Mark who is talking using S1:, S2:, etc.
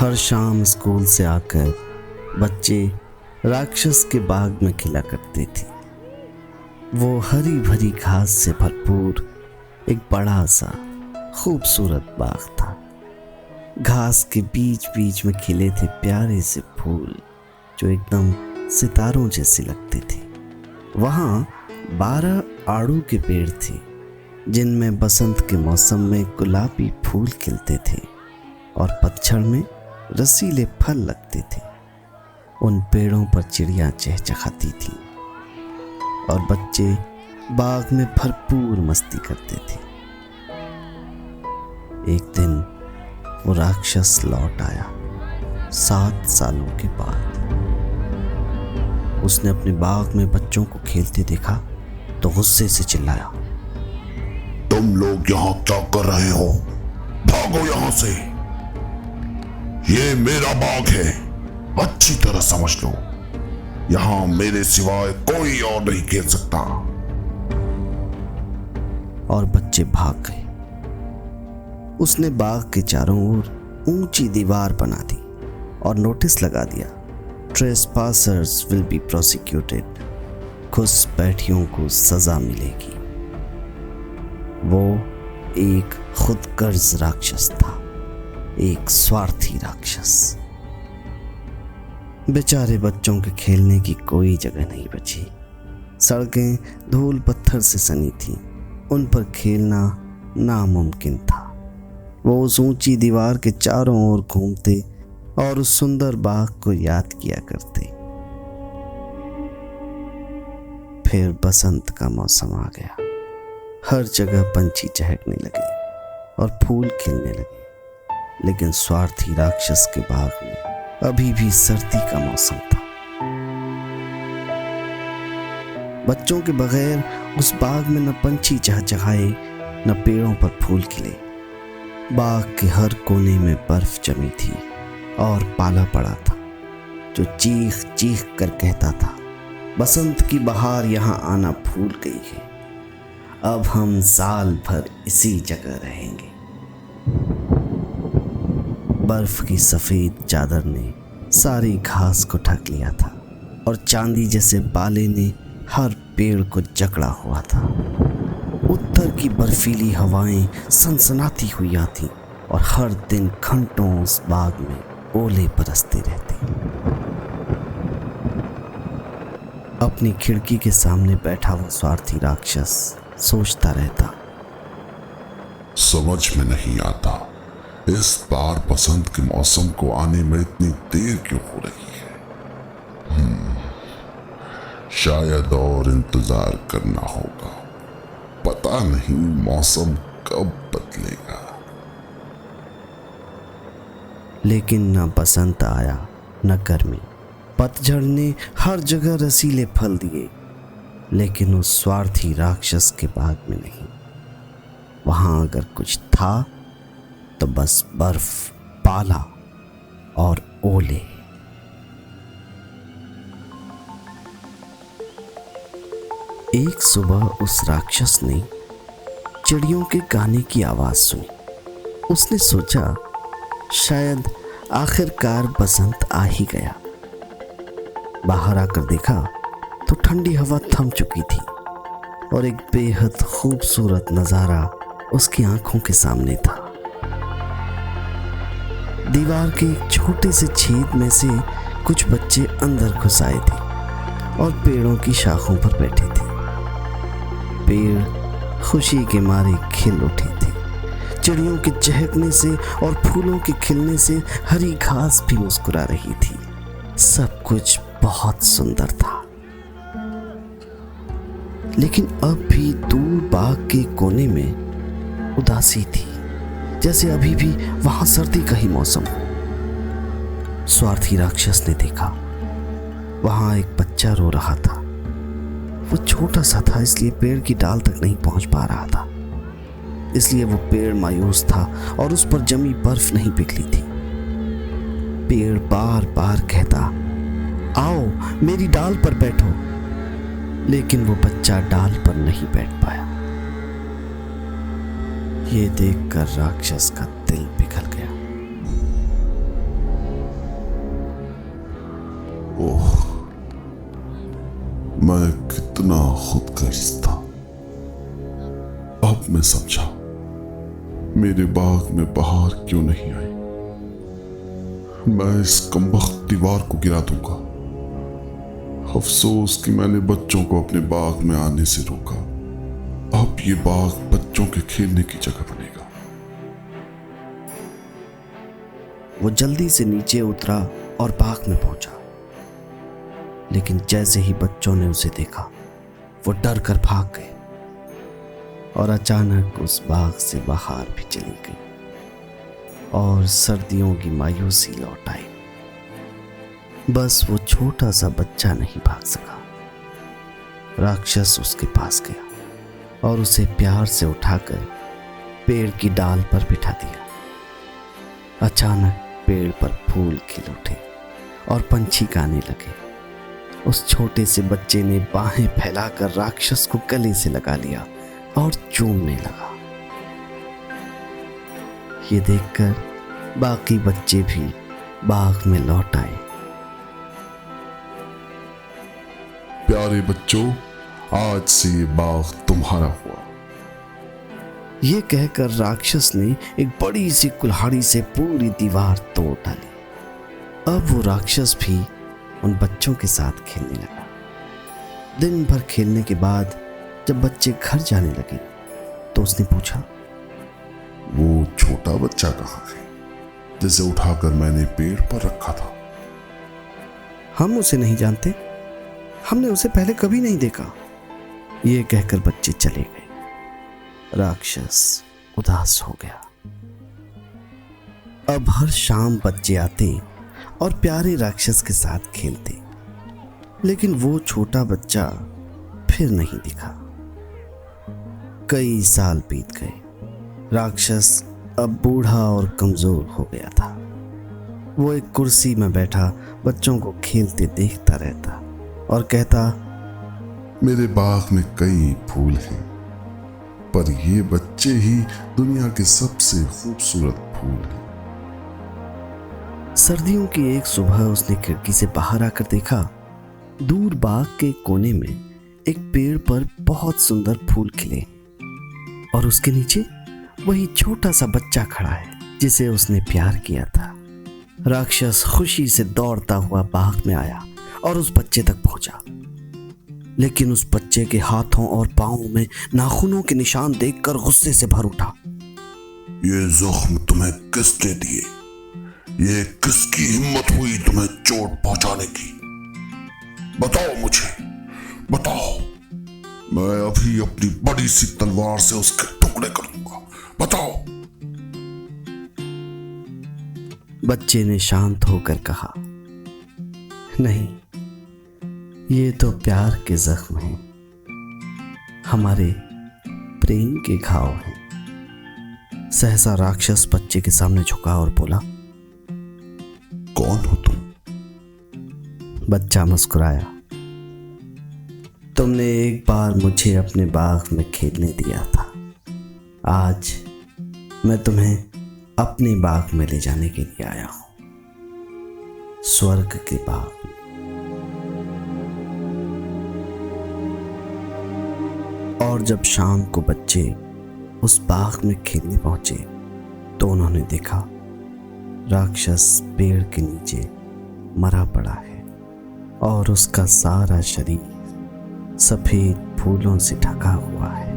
S1: हर शाम स्कूल से आकर बच्चे राक्षस के बाग में खेला करते थे। वो हरी भरी घास से भरपूर एक बड़ा सा खूबसूरत बाग था। घास के बीच बीच में खिले थे प्यारे से फूल जो एकदम सितारों जैसे लगते थे। वहाँ 12 आड़ू के पेड़ थे जिनमें बसंत के मौसम में गुलाबी फूल खिलते थे और पतझड़ में रसीले फल लगते थे। उन पेड़ों पर चिड़िया चहचहाती थी और बच्चे बाग में भरपूर मस्ती करते थे। एक दिन वो राक्षस लौट आया 7 सालों के बाद। उसने अपने बाग में बच्चों को खेलते देखा तो गुस्से से चिल्लाया,
S2: तुम लोग यहाँ क्या कर रहे हो? भागो यहाँ से। ये मेरा बाग है, अच्छी तरह समझ लो। यहाँ मेरे सिवाय कोई और नहीं खेल सकता।
S1: और बच्चे भाग गए। उसने बाग के चारों ओर ऊंची दीवार बना दी और नोटिस लगा दिया, ट्रेसपासर्स विल बी प्रोसिक्यूटेड। घुसपैठियों को सजा मिलेगी। वो एक खुदगर्ज राक्षस था, एक स्वार्थी राक्षस। बेचारे बच्चों के खेलने की कोई जगह नहीं बची। सड़कें धूल पत्थर से सनी थीं, उन पर खेलना नामुमकिन था। वो उस ऊंची दीवार के चारों ओर घूमते और उस सुंदर बाग को याद किया करते। फिर बसंत का मौसम आ गया। हर जगह पंछी चहकने लगे और फूल खिलने लगे, लेकिन स्वार्थी राक्षस के बाग में अभी भी सर्दी का मौसम था। बच्चों के बगैर उस बाग में न पंछी चहचहाए न पेड़ों पर फूल खिले। बाग के हर कोने में बर्फ जमी थी और पाला पड़ा था जो चीख चीख कर कहता था, बसंत की बहार यहाँ आना भूल गई है। अब हम साल भर इसी जगह रहेंगे। बर्फ की सफेद चादर ने सारी घास को ढक लिया था और चांदी जैसे बाले ने हर पेड़ को जकड़ा हुआ था। उत्तर की बर्फीली हवाएं सनसनाती हुई आती और हर दिन घंटों उस बाग में ओले बरसते रहते। अपनी खिड़की के सामने बैठा वो स्वार्थी राक्षस सोचता रहता,
S2: समझ में नहीं आता इस बार बसंत के मौसम को आने में इतनी देर क्यों हो रही है। शायद और इंतजार करना होगा। पता नहीं मौसम कब बदलेगा।
S1: लेकिन न बसंत आया न गर्मी। पतझड़ ने हर जगह रसीले फल दिए, लेकिन उस स्वार्थी राक्षस के बाग में नहीं। वहां अगर कुछ था तो बस बर्फ, पाला और ओले। एक सुबह उस राक्षस ने चिड़ियों के गाने की आवाज सुनी। उसने सोचा शायद आखिरकार बसंत आ ही गया। बाहर आकर देखा तो ठंडी हवा थम चुकी थी और एक बेहद खूबसूरत नजारा उसकी आंखों के सामने था। दीवार के एक छोटे से छेद में से कुछ बच्चे अंदर घुस आए थे और पेड़ों की शाखों पर बैठे थे। पेड़ खुशी के मारे खिल उठे थे। चिड़ियों के चहकने से और फूलों के खिलने से हरी घास भी मुस्कुरा रही थी। सब कुछ बहुत सुंदर था। लेकिन अब भी दूर बाग के कोने में उदासी थी, जैसे अभी भी वहां सर्दी का ही मौसम हो। स्वार्थी राक्षस ने देखा वहां एक बच्चा रो रहा था। वो छोटा सा था, इसलिए पेड़ की डाल तक नहीं पहुंच पा रहा था। इसलिए वो पेड़ मायूस था और उस पर जमी बर्फ नहीं पिघली थी। पेड़ बार बार कहता, आओ मेरी डाल पर बैठो, लेकिन वो बच्चा डाल पर नहीं बैठ पाया। ये देखकर राक्षस का दिल पिघल गया।
S2: ओह, मैं कितना खुदगर्ज था। अब मैं समझा मेरे बाग में बहार क्यों नहीं आई। मैं इस कमबख्त दीवार को गिरा दूंगा। अफसोस कि मैंने बच्चों को अपने बाग में आने से रोका। अब ये बाग बच्चों के खेलने की जगह बनेगा।
S1: वो जल्दी से नीचे उतरा और बाग में पहुंचा, लेकिन जैसे ही बच्चों ने उसे देखा वो डर कर भाग गए और अचानक उस बाग से बहार भी चली गई और सर्दियों की मायूसी लौट आई। बस वो छोटा सा बच्चा नहीं भाग सका। राक्षस उसके पास गया और उसे प्यार से उठाकर पेड़ की डाल पर बिठा दिया। अचानक पेड़ पर फूल खिल उठे और पंछी गाने लगे। उस छोटे से बच्चे ने बाहें फैलाकर राक्षस को गले से लगा लिया और चूमने लगा। ये देखकर बाकी बच्चे भी बाग में लौट आए।
S2: प्यारे बच्चों, आज से ये बाग तुम्हारा हुआ।
S1: ये कहकर राक्षस ने एक बड़ी सी कुल्हाड़ी से पूरी दीवार तोड़ डाली। अब वो राक्षस भी उन बच्चों के साथ खेलने लगा। दिन भर खेलने के बाद जब बच्चे घर जाने लगे तो उसने पूछा,
S2: वो छोटा बच्चा कहाँ है जिसे उठाकर मैंने पेड़ पर रखा था?
S1: हम उसे नहीं जानते, हमने उसे पहले कभी नहीं देखा। ये कहकर बच्चे चले गए। राक्षस उदास हो गया। अब हर शाम बच्चे आते और प्यारे राक्षस के साथ खेलते, लेकिन वो छोटा बच्चा फिर नहीं दिखा। कई साल बीत गए। राक्षस अब बूढ़ा और कमजोर हो गया था। वो एक कुर्सी में बैठा बच्चों को खेलते देखता रहता और कहता,
S2: मेरे बाग में कई फूल हैं, पर ये बच्चे ही दुनिया के सबसे खूबसूरत फूल हैं।
S1: सर्दियों की एक सुबह उसने खिड़की से बाहर आकर देखा, दूर बाग के कोने में एक पेड़ पर बहुत सुंदर फूल खिले और उसके नीचे वही छोटा सा बच्चा खड़ा है जिसे उसने प्यार किया था। राक्षस खुशी से दौड़ता हुआ बाग में आया और उस बच्चे तक पहुंचा, लेकिन उस बच्चे के हाथों और पांवों में नाखूनों के निशान देखकर गुस्से से भर उठा।
S2: ये जख्म तुम्हें किसने दिए? ये किसकी हिम्मत हुई तुम्हें चोट पहुंचाने की? बताओ मुझे, बताओ। मैं अभी अपनी बड़ी सी तलवार से उसके टुकड़े कर दूंगा। बताओ।
S1: बच्चे ने शांत होकर कहा, नहीं, ये तो प्यार के जख्म हैं, हमारे प्रेम के घाव हैं। सहसा राक्षस बच्चे के सामने झुका और बोला,
S2: कौन हो तुम?
S1: बच्चा मुस्कुराया, तुमने एक बार मुझे अपने बाग में खेलने दिया था। आज मैं तुम्हें अपने बाग में ले जाने के लिए आया हूं, स्वर्ग के बाग में। और जब शाम को बच्चे उस बाग में खेलने पहुंचे तो उन्होंने देखा राक्षस पेड़ के नीचे मरा पड़ा है और उसका सारा शरीर सफेद फूलों से ढका हुआ है।